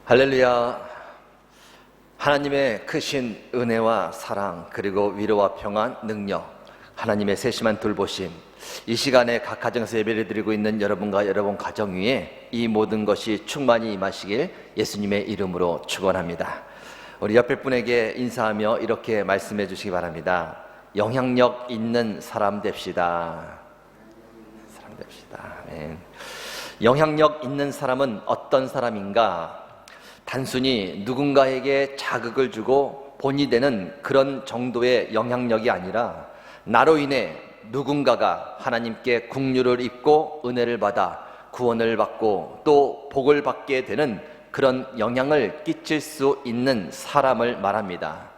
할렐루야. 하나님의 크신 은혜와 사랑, 그리고 위로와 평안, 능력, 하나님의 세심한 돌보심, 이 시간에 각 가정에서 예배를 드리고 있는 여러분과 여러분 가정 위에 이 모든 것이 충만히 임하시길 예수님의 이름으로 축원합니다. 우리 옆에 분에게 인사하며 이렇게 말씀해 주시기 바랍니다. 영향력 있는 사람 됩시다. 사람 됩시다. 아멘. 영향력 있는 사람은 어떤 사람인가? 단순히 누군가에게 자극을 주고 본이 되는 그런 정도의 영향력이 아니라 나로 인해 누군가가 하나님께 긍휼을 입고 은혜를 받아 구원을 받고 또 복을 받게 되는 그런 영향을 끼칠 수 있는 사람을 말합니다.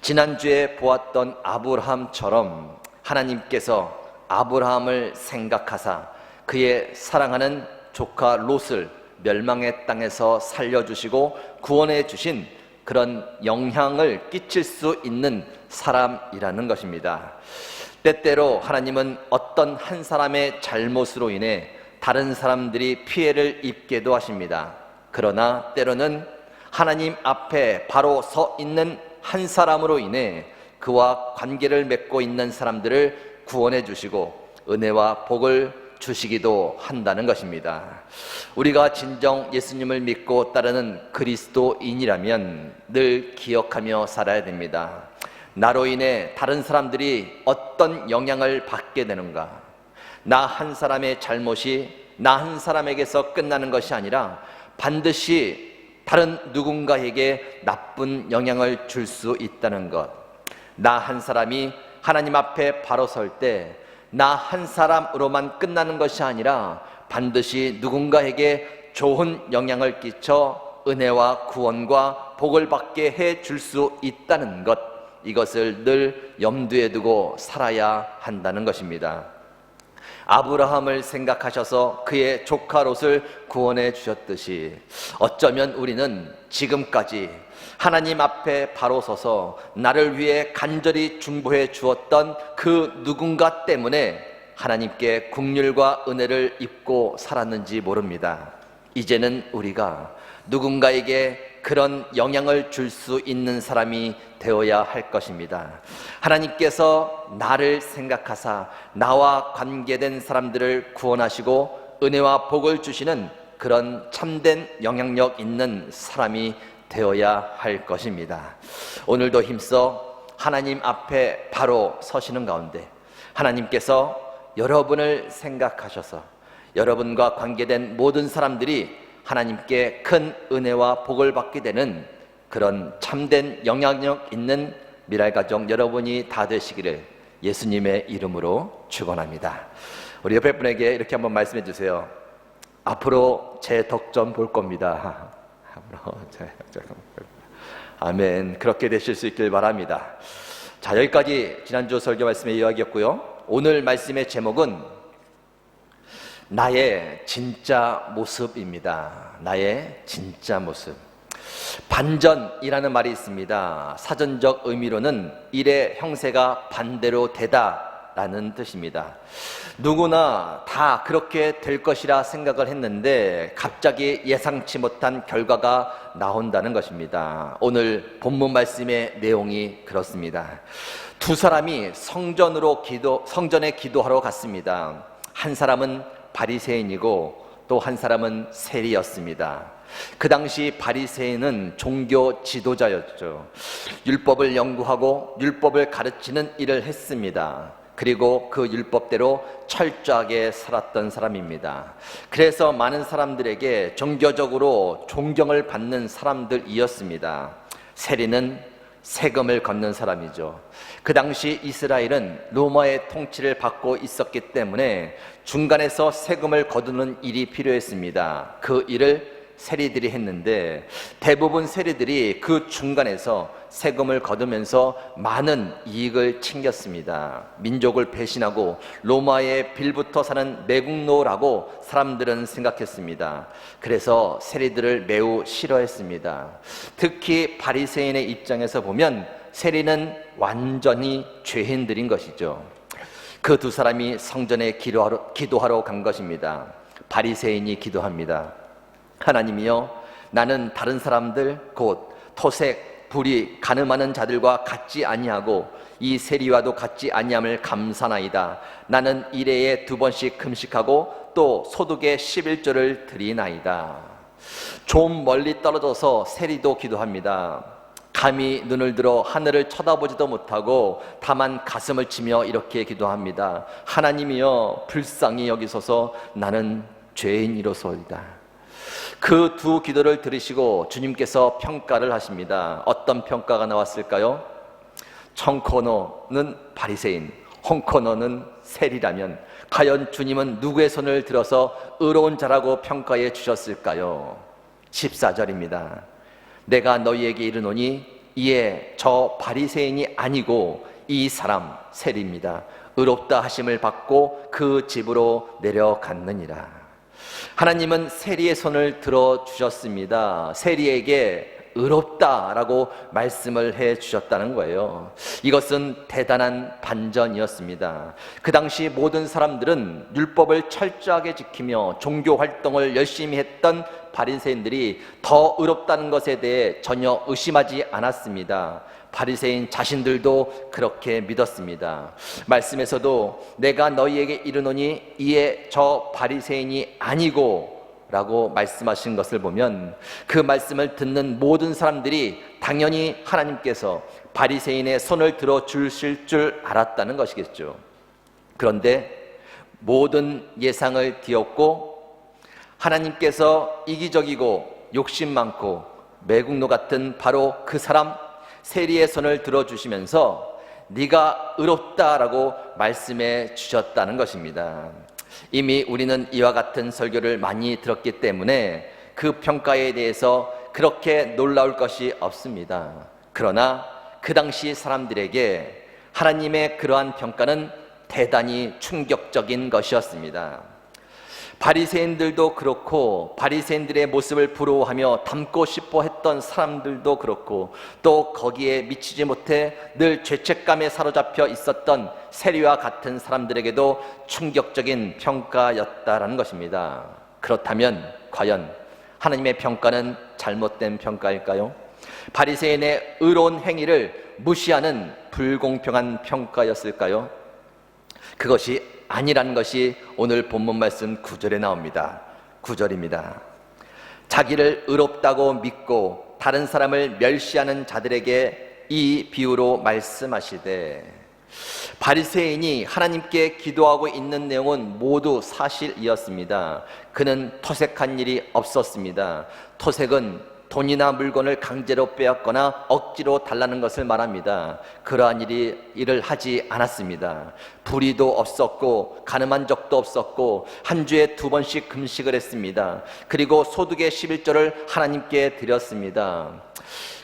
지난주에 보았던 아브라함처럼 하나님께서 아브라함을 생각하사 그의 사랑하는 조카 롯을 멸망의 땅에서 살려주시고 구원해 주신 그런 영향을 끼칠 수 있는 사람이라는 것입니다. 때때로 하나님은 어떤 한 사람의 잘못으로 인해 다른 사람들이 피해를 입게도 하십니다. 그러나 때로는 하나님 앞에 바로 서 있는 한 사람으로 인해 그와 관계를 맺고 있는 사람들을 구원해 주시고 은혜와 복을 주시기도 한다는 것입니다. 우리가 진정 예수님을 믿고 따르는 그리스도인이라면 늘 기억하며 살아야 됩니다. 나로 인해 다른 사람들이 어떤 영향을 받게 되는가? 나 한 사람의 잘못이 나 한 사람에게서 끝나는 것이 아니라 반드시 다른 누군가에게 나쁜 영향을 줄 수 있다는 것. 나 한 사람이 하나님 앞에 바로 설 때 나 한 사람으로만 끝나는 것이 아니라 반드시 누군가에게 좋은 영향을 끼쳐 은혜와 구원과 복을 받게 해 줄 수 있다는 것, 이것을 늘 염두에 두고 살아야 한다는 것입니다. 아브라함을 생각하셔서 그의 조카 롯을 구원해 주셨듯이 어쩌면 우리는 지금까지 하나님 앞에 바로 서서 나를 위해 간절히 중보해 주었던 그 누군가 때문에 하나님께 긍휼과 은혜를 입고 살았는지 모릅니다. 이제는 우리가 누군가에게 그런 영향을 줄 수 있는 사람이 되어야 할 것입니다. 하나님께서 나를 생각하사 나와 관계된 사람들을 구원하시고 은혜와 복을 주시는 그런 참된 영향력 있는 사람이 되어야 할 것입니다. 오늘도 힘써 하나님 앞에 바로 서시는 가운데 하나님께서 여러분을 생각하셔서 여러분과 관계된 모든 사람들이 하나님께 큰 은혜와 복을 받게 되는 그런 참된 영향력 있는 미랄가족 여러분이 다 되시기를 예수님의 이름으로 축원합니다. 우리 옆에 분에게 이렇게 한번 말씀해 주세요. 앞으로 제 덕 좀 볼 겁니다. 아멘. 그렇게 되실 수 있길 바랍니다. 자, 여기까지 지난주 설교 말씀의 이야기였고요. 오늘 말씀의 제목은 나의 진짜 모습입니다. 나의 진짜 모습. 반전이라는 말이 있습니다. 사전적 의미로는 일의 형세가 반대로 되다 라는 뜻입니다. 누구나 다 그렇게 될 것이라 생각을 했는데 갑자기 예상치 못한 결과가 나온다는 것입니다. 오늘 본문 말씀의 내용이 그렇습니다. 두 사람이 성전에 기도하러 갔습니다. 한 사람은 바리새인이고 또 한 사람은 세리였습니다. 그 당시 바리새인은 종교 지도자였죠. 율법을 연구하고 율법을 가르치는 일을 했습니다. 그리고 그 율법대로 철저하게 살았던 사람입니다. 그래서 많은 사람들에게 종교적으로 존경을 받는 사람들이었습니다. 세리는 세금을 걷는 사람이죠. 그 당시 이스라엘은 로마의 통치를 받고 있었기 때문에 중간에서 세금을 거두는 일이 필요했습니다. 그 일을 세리들이 했는데 대부분 세리들이 그 중간에서 세금을 거두면서 많은 이익을 챙겼습니다. 민족을 배신하고 로마의 빌부터 사는 매국노라고 사람들은 생각했습니다. 그래서 세리들을 매우 싫어했습니다. 특히 바리새인의 입장에서 보면 세리는 완전히 죄인들인 것이죠. 그 두 사람이 성전에 기도하러 간 것입니다. 바리새인이 기도합니다. 하나님이여, 나는 다른 사람들 곧 토색, 불의, 가늠하는 자들과 같지 아니하고 이 세리와도 같지 아니함을 감사나이다. 나는 일해에 2번씩 금식하고 또 소득의 11조를 드리나이다. 좀 멀리 떨어져서 세리도 기도합니다. 감히 눈을 들어 하늘을 쳐다보지도 못하고 다만 가슴을 치며 이렇게 기도합니다. 하나님이여 불쌍히 여기소서. 나는 죄인이로소이다. 그 두 기도를 들으시고 주님께서 평가를 하십니다. 어떤 평가가 나왔을까요? 청코노는 바리새인, 홍코노는 세리라면 과연 주님은 누구의 손을 들어서 의로운 자라고 평가해 주셨을까요? 14절입니다. 내가 너희에게 이르노니 이에 저 바리새인이 아니고 이 사람 세리입니다. 의롭다 하심을 받고 그 집으로 내려갔느니라. 하나님은 세리의 손을 들어주셨습니다. 세리에게 의롭다라고 말씀을 해주셨다는 거예요. 이것은 대단한 반전이었습니다. 그 당시 모든 사람들은 율법을 철저하게 지키며 종교 활동을 열심히 했던 바리새인들이 더 의롭다는 것에 대해 전혀 의심하지 않았습니다. 바리새인 자신들도 그렇게 믿었습니다. 말씀에서도 내가 너희에게 이르노니 이에 저 바리새인이 아니고 라고 말씀하신 것을 보면 그 말씀을 듣는 모든 사람들이 당연히 하나님께서 바리새인의 손을 들어 주실 줄 알았다는 것이겠죠. 그런데 모든 예상을 뒤엎고 하나님께서 이기적이고 욕심 많고 매국노 같은 바로 그 사람 세리의 손을 들어주시면서 네가 의롭다라고 말씀해 주셨다는 것입니다. 이미 우리는 이와 같은 설교를 많이 들었기 때문에 그 평가에 대해서 그렇게 놀라울 것이 없습니다. 그러나 그 당시 사람들에게 하나님의 그러한 평가는 대단히 충격적인 것이었습니다. 바리새인들도 그렇고 바리새인들의 모습을 부러워하며 닮고 싶어 했던 사람들도 그렇고 또 거기에 미치지 못해 늘 죄책감에 사로잡혀 있었던 세리와 같은 사람들에게도 충격적인 평가였다라는 것입니다. 그렇다면 과연 하나님의 평가는 잘못된 평가일까요? 바리새인의 의로운 행위를 무시하는 불공평한 평가였을까요? 그것이 아니라는 것이 오늘 본문 말씀 9절에 나옵니다. 9절입니다. 자기를 의롭다고 믿고 다른 사람을 멸시하는 자들에게 이 비유로 말씀하시되, 바리새인이 하나님께 기도하고 있는 내용은 모두 사실이었습니다. 그는 토색한 일이 없었습니다. 토색은 돈이나 물건을 강제로 빼앗거나 억지로 달라는 것을 말합니다. 그러한 일을 하지 않았습니다. 불의도 없었고 가늠한 적도 없었고 한 주에 2번씩 금식을 했습니다. 그리고 소득의 11조를 하나님께 드렸습니다.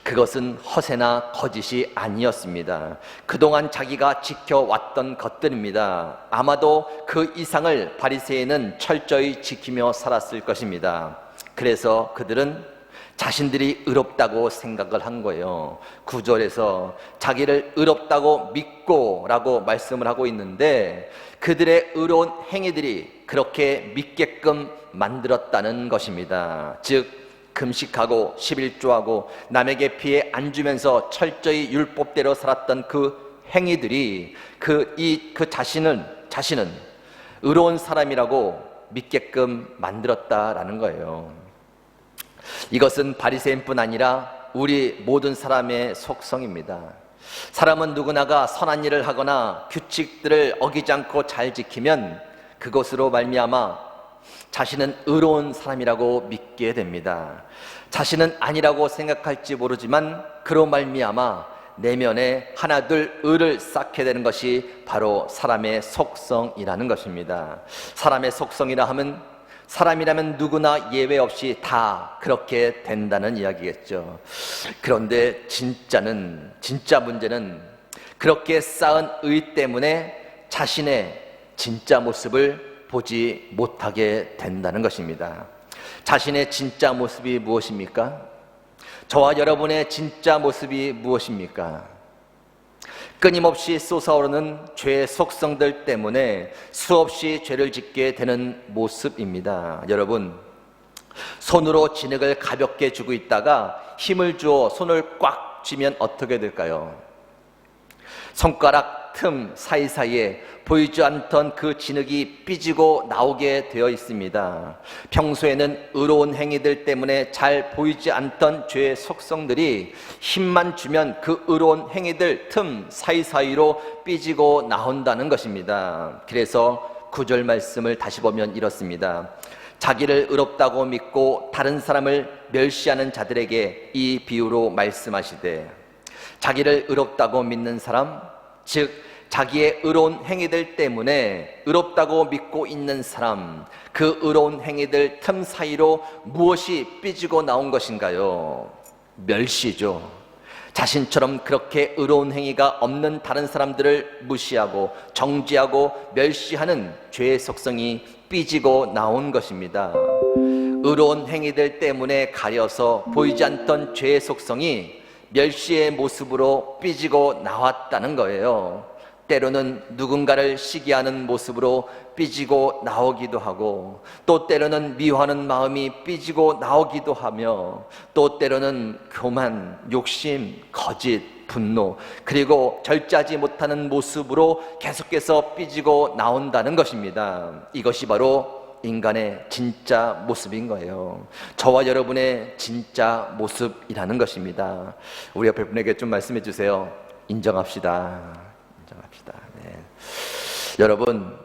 그것은 허세나 거짓이 아니었습니다. 그동안 자기가 지켜왔던 것들입니다. 아마도 그 이상을 바리새인은 철저히 지키며 살았을 것입니다. 그래서 그들은 자신들이 의롭다고 생각을 한 거예요. 9절에서 자기를 의롭다고 믿고 라고 말씀을 하고 있는데 그들의 의로운 행위들이 그렇게 믿게끔 만들었다는 것입니다. 즉 금식하고 11조하고 남에게 피해 안 주면서 철저히 율법대로 살았던 그 행위들이 그 자신은 의로운 사람이라고 믿게끔 만들었다라는 거예요. 이것은 바리새인뿐 아니라 우리 모든 사람의 속성입니다. 사람은 누구나가 선한 일을 하거나 규칙들을 어기지 않고 잘 지키면 그것으로 말미암아 자신은 의로운 사람이라고 믿게 됩니다. 자신은 아니라고 생각할지 모르지만 그로 말미암아 내면에 하나둘 의를 쌓게 되는 것이 바로 사람의 속성이라는 것입니다. 사람의 속성이라 하면 사람이라면 누구나 예외 없이 다 그렇게 된다는 이야기겠죠. 그런데 진짜 문제는 그렇게 쌓은 의 때문에 자신의 진짜 모습을 보지 못하게 된다는 것입니다. 자신의 진짜 모습이 무엇입니까? 저와 여러분의 진짜 모습이 무엇입니까? 끊임없이 솟아오르는 죄의 속성들 때문에 수없이 죄를 짓게 되는 모습입니다. 여러분, 손으로 진흙을 가볍게 주고 있다가 힘을 주어 손을 꽉 쥐면 어떻게 될까요? 손가락 틈 사이사이에 보이지 않던 그 진흙이 삐지고 나오게 되어 있습니다. 평소에는 의로운 행위들 때문에 잘 보이지 않던 죄의 속성들이 힘만 주면 그 의로운 행위들 틈 사이사이로 삐지고 나온다는 것입니다. 그래서 9절 말씀을 다시 보면 이렇습니다. 자기를 의롭다고 믿고 다른 사람을 멸시하는 자들에게 이 비유로 말씀하시되, 자기를 의롭다고 믿는 사람, 즉 자기의 의로운 행위들 때문에 의롭다고 믿고 있는 사람, 그 의로운 행위들 틈 사이로 무엇이 삐지고 나온 것인가요? 멸시죠. 자신처럼 그렇게 의로운 행위가 없는 다른 사람들을 무시하고 정죄하고 멸시하는 죄의 속성이 삐지고 나온 것입니다. 의로운 행위들 때문에 가려서 보이지 않던 죄의 속성이 멸시의 모습으로 삐지고 나왔다는 거예요. 때로는 누군가를 시기하는 모습으로 삐지고 나오기도 하고, 또 때로는 미워하는 마음이 삐지고 나오기도 하며, 또 때로는 교만, 욕심, 거짓, 분노, 그리고 절제하지 못하는 모습으로 계속해서 삐지고 나온다는 것입니다. 이것이 바로 인간의 진짜 모습인 거예요. 저와 여러분의 진짜 모습이라는 것입니다. 우리 옆에 분에게 좀 말씀해 주세요. 인정합시다. 인정합시다. 네. 여러분,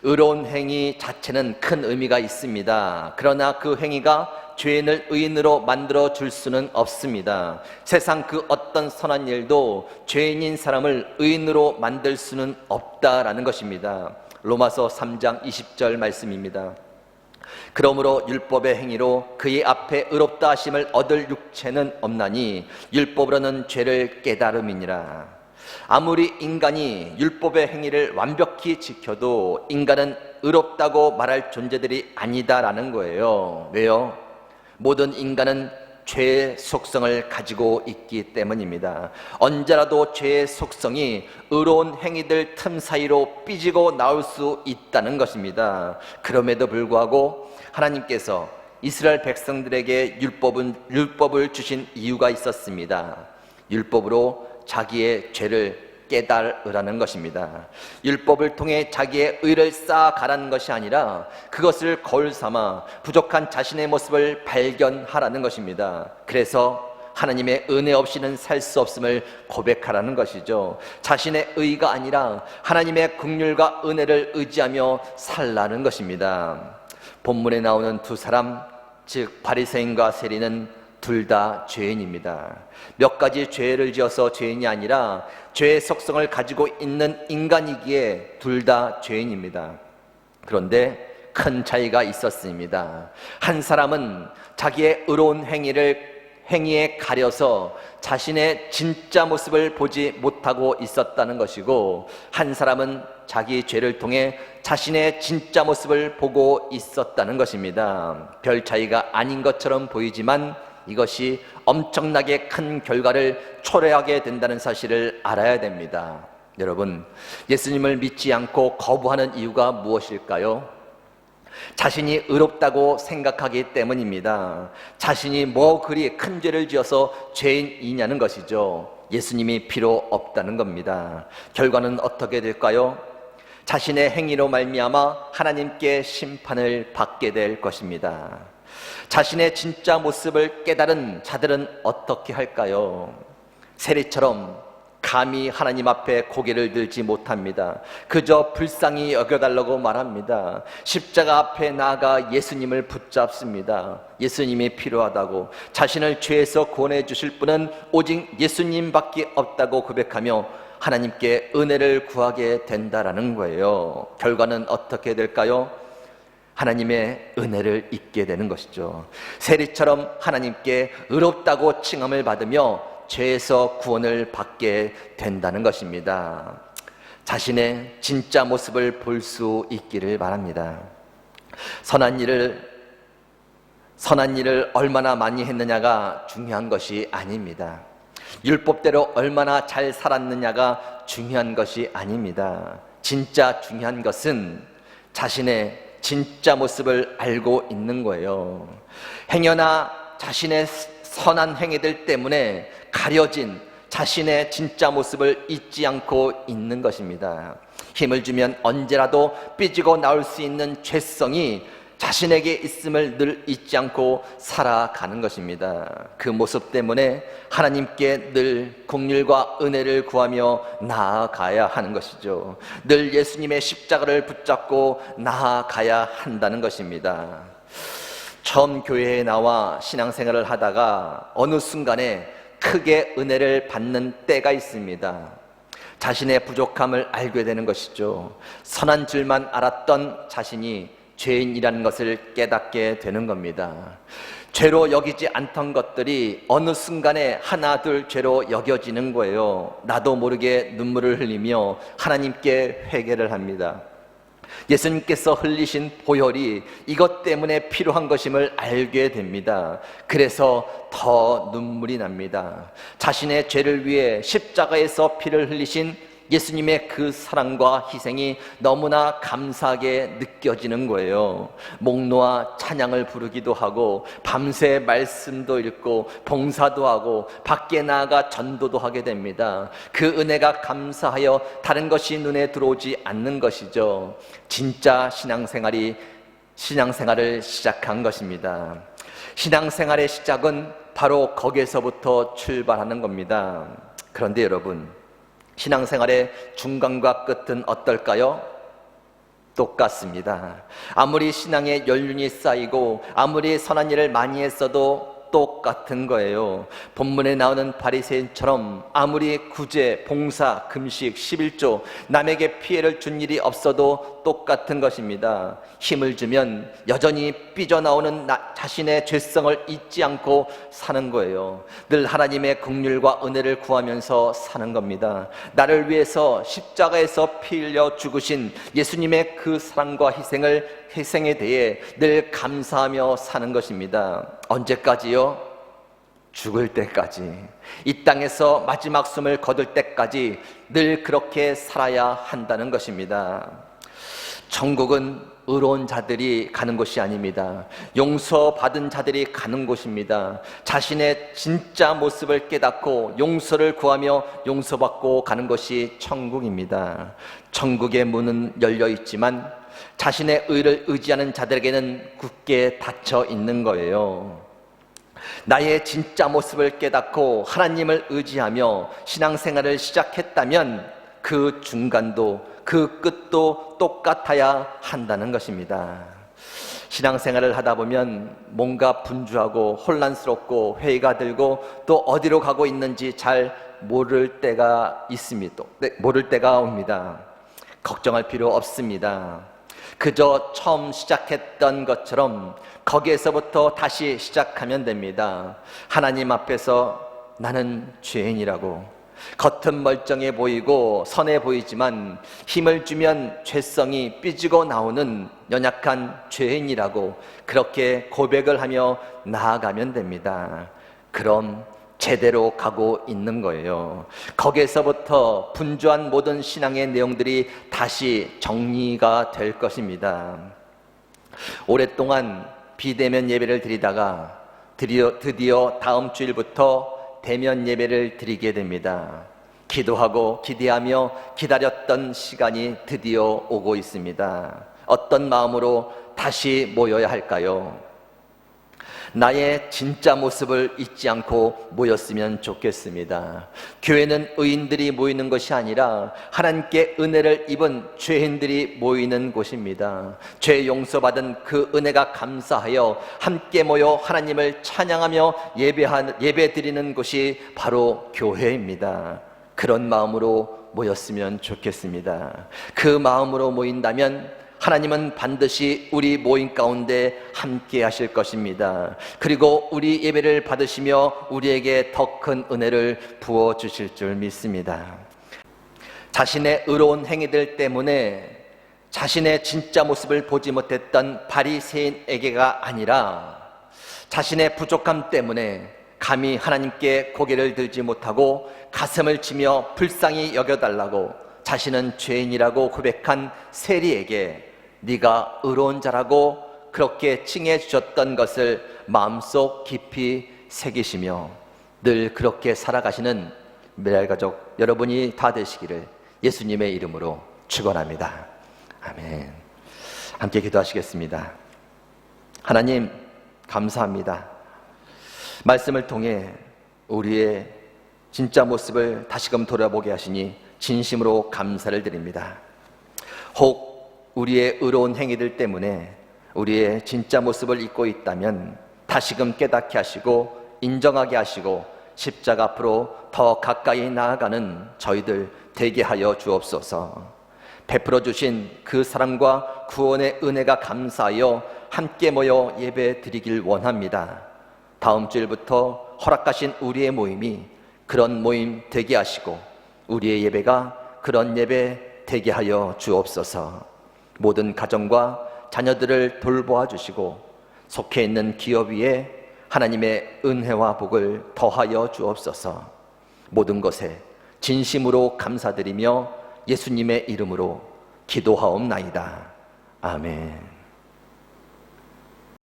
의로운 행위 자체는 큰 의미가 있습니다. 그러나 그 행위가 죄인을 의인으로 만들어 줄 수는 없습니다. 세상 그 어떤 선한 일도 죄인인 사람을 의인으로 만들 수는 없다라는 것입니다. 로마서 3장 20절 말씀입니다. 그러므로 율법의 행위로 그의 앞에 의롭다 하심을 얻을 육체는 없나니 율법으로는 죄를 깨달음이니라. 아무리 인간이 율법의 행위를 완벽히 지켜도 인간은 의롭다고 말할 존재들이 아니다라는 거예요. 왜요? 모든 인간은 죄의 속성을 가지고 있기 때문입니다. 언제라도 죄의 속성이 의로운 행위들 틈 사이로 삐지고 나올 수 있다는 것입니다. 그럼에도 불구하고 하나님께서 이스라엘 백성들에게 율법을 주신 이유가 있었습니다. 율법으로 자기의 죄를 깨달으라는 것입니다. 율법을 통해 자기의 의를 쌓아가라는 것이 아니라 그것을 거울 삼아 부족한 자신의 모습을 발견하라는 것입니다. 그래서 하나님의 은혜 없이는 살 수 없음을 고백하라는 것이죠. 자신의 의가 아니라 하나님의 긍휼과 은혜를 의지하며 살라는 것입니다. 본문에 나오는 두 사람, 즉 바리새인과 세리는 둘 다 죄인입니다. 몇 가지 죄를 지어서 죄인이 아니라 죄의 속성을 가지고 있는 인간이기에 둘 다 죄인입니다. 그런데 큰 차이가 있었습니다. 한 사람은 자기의 의로운 행위에 가려서 자신의 진짜 모습을 보지 못하고 있었다는 것이고, 한 사람은 자기 죄를 통해 자신의 진짜 모습을 보고 있었다는 것입니다. 별 차이가 아닌 것처럼 보이지만 이것이 엄청나게 큰 결과를 초래하게 된다는 사실을 알아야 됩니다. 여러분, 예수님을 믿지 않고 거부하는 이유가 무엇일까요? 자신이 의롭다고 생각하기 때문입니다. 자신이 뭐 그리 큰 죄를 지어서 죄인이냐는 것이죠. 예수님이 필요 없다는 겁니다. 결과는 어떻게 될까요? 자신의 행위로 말미암아 하나님께 심판을 받게 될 것입니다. 자신의 진짜 모습을 깨달은 자들은 어떻게 할까요? 세리처럼 감히 하나님 앞에 고개를 들지 못합니다. 그저 불쌍히 여겨달라고 말합니다. 십자가 앞에 나아가 예수님을 붙잡습니다. 예수님이 필요하다고, 자신을 죄에서 구원해 주실 분은 오직 예수님밖에 없다고 고백하며 하나님께 은혜를 구하게 된다라는 거예요. 결과는 어떻게 될까요? 하나님의 은혜를 잊게 되는 것이죠. 세리처럼 하나님께 의롭다고 칭함을 받으며 죄에서 구원을 받게 된다는 것입니다. 자신의 진짜 모습을 볼 수 있기를 바랍니다. 선한 일을 얼마나 많이 했느냐가 중요한 것이 아닙니다. 율법대로 얼마나 잘 살았느냐가 중요한 것이 아닙니다. 진짜 중요한 것은 자신의 진짜 모습을 알고 있는 거예요. 행여나 자신의 선한 행위들 때문에 가려진 자신의 진짜 모습을 잊지 않고 있는 것입니다. 힘을 주면 언제라도 삐지고 나올 수 있는 죄성이 자신에게 있음을 늘 잊지 않고 살아가는 것입니다. 그 모습 때문에 하나님께 늘 긍휼과 은혜를 구하며 나아가야 하는 것이죠. 늘 예수님의 십자가를 붙잡고 나아가야 한다는 것입니다. 처음 교회에 나와 신앙생활을 하다가 어느 순간에 크게 은혜를 받는 때가 있습니다. 자신의 부족함을 알게 되는 것이죠. 선한 줄만 알았던 자신이 죄인이라는 것을 깨닫게 되는 겁니다. 죄로 여기지 않던 것들이 어느 순간에 하나 둘 죄로 여겨지는 거예요. 나도 모르게 눈물을 흘리며 하나님께 회개를 합니다. 예수님께서 흘리신 보혈이 이것 때문에 필요한 것임을 알게 됩니다. 그래서 더 눈물이 납니다. 자신의 죄를 위해 십자가에서 피를 흘리신 예수님의 그 사랑과 희생이 너무나 감사하게 느껴지는 거예요. 목 놓아 찬양을 부르기도 하고 밤새 말씀도 읽고 봉사도 하고 밖에 나아가 전도도 하게 됩니다. 그 은혜가 감사하여 다른 것이 눈에 들어오지 않는 것이죠. 진짜 신앙생활을 시작한 것입니다. 신앙생활의 시작은 바로 거기에서부터 출발하는 겁니다. 그런데 여러분, 신앙생활의 중간과 끝은 어떨까요? 똑같습니다. 아무리 신앙의 연륜이 쌓이고 아무리 선한 일을 많이 했어도 똑같은 거예요. 본문에 나오는 바리새인처럼 아무리 구제, 봉사, 금식, 11조 남에게 피해를 준 일이 없어도 똑같은 것입니다. 힘을 주면 여전히 삐져나오는 자신의 죄성을 잊지 않고 사는 거예요. 늘 하나님의 긍휼과 은혜를 구하면서 사는 겁니다. 나를 위해서 십자가에서 피 흘려 죽으신 예수님의 그 사랑과 희생에 대해 늘 감사하며 사는 것입니다. 언제까지요? 죽을 때까지, 이 땅에서 마지막 숨을 거둘 때까지 늘 그렇게 살아야 한다는 것입니다. 천국은 의로운 자들이 가는 곳이 아닙니다. 용서받은 자들이 가는 곳입니다. 자신의 진짜 모습을 깨닫고 용서를 구하며 용서받고 가는 것이 천국입니다. 천국의 문은 열려 있지만 자신의 의를 의지하는 자들에게는 굳게 닫혀 있는 거예요. 나의 진짜 모습을 깨닫고 하나님을 의지하며 신앙생활을 시작했다면 그 중간도 그 끝도 똑같아야 한다는 것입니다. 신앙생활을 하다 보면 뭔가 분주하고 혼란스럽고 회의가 들고 또 어디로 가고 있는지 잘 모를 때가 있습니다. 모를 때가 옵니다. 걱정할 필요 없습니다. 그저 처음 시작했던 것처럼 거기에서부터 다시 시작하면 됩니다. 하나님 앞에서 나는 죄인이라고, 겉은 멀쩡해 보이고 선해 보이지만 힘을 주면 죄성이 삐지고 나오는 연약한 죄인이라고 그렇게 고백을 하며 나아가면 됩니다. 그럼 제대로 가고 있는 거예요. 거기에서부터 분주한 모든 신앙의 내용들이 다시 정리가 될 것입니다. 오랫동안 비대면 예배를 드리다가 드디어 다음 주일부터 대면 예배를 드리게 됩니다. 기도하고 기대하며 기다렸던 시간이 드디어 오고 있습니다. 어떤 마음으로 다시 모여야 할까요? 나의 진짜 모습을 잊지 않고 모였으면 좋겠습니다. 교회는 의인들이 모이는 것이 아니라 하나님께 은혜를 입은 죄인들이 모이는 곳입니다. 죄 용서받은 그 은혜가 감사하여 함께 모여 하나님을 찬양하며 예배 드리는 곳이 바로 교회입니다. 그런 마음으로 모였으면 좋겠습니다. 그 마음으로 모인다면 하나님은 반드시 우리 모임 가운데 함께 하실 것입니다. 그리고 우리 예배를 받으시며 우리에게 더 큰 은혜를 부어주실 줄 믿습니다. 자신의 의로운 행위들 때문에 자신의 진짜 모습을 보지 못했던 바리새인에게가 아니라 자신의 부족함 때문에 감히 하나님께 고개를 들지 못하고 가슴을 치며 불쌍히 여겨달라고 자신은 죄인이라고 고백한 세리에게 네가 의로운 자라고 그렇게 칭해 주셨던 것을 마음속 깊이 새기시며 늘 그렇게 살아가시는 메랄가족 여러분이 다 되시기를 예수님의 이름으로 축원합니다. 아멘. 함께 기도하시겠습니다. 하나님 감사합니다. 말씀을 통해 우리의 진짜 모습을 다시금 돌아보게 하시니 진심으로 감사를 드립니다. 혹 우리의 의로운 행위들 때문에 우리의 진짜 모습을 잊고 있다면 다시금 깨닫게 하시고 인정하게 하시고 십자가 앞으로 더 가까이 나아가는 저희들 되게 하여 주옵소서. 베풀어 주신 그 사랑과 구원의 은혜가 감사하여 함께 모여 예배 드리길 원합니다. 다음 주일부터 허락하신 우리의 모임이 그런 모임 되게 하시고 우리의 예배가 그런 예배 되게 하여 주옵소서. 모든 가정과 자녀들을 돌보아 주시고 속해 있는 기업 위에 하나님의 은혜와 복을 더하여 주옵소서. 모든 것에 진심으로 감사드리며 예수님의 이름으로 기도하옵나이다. 아멘.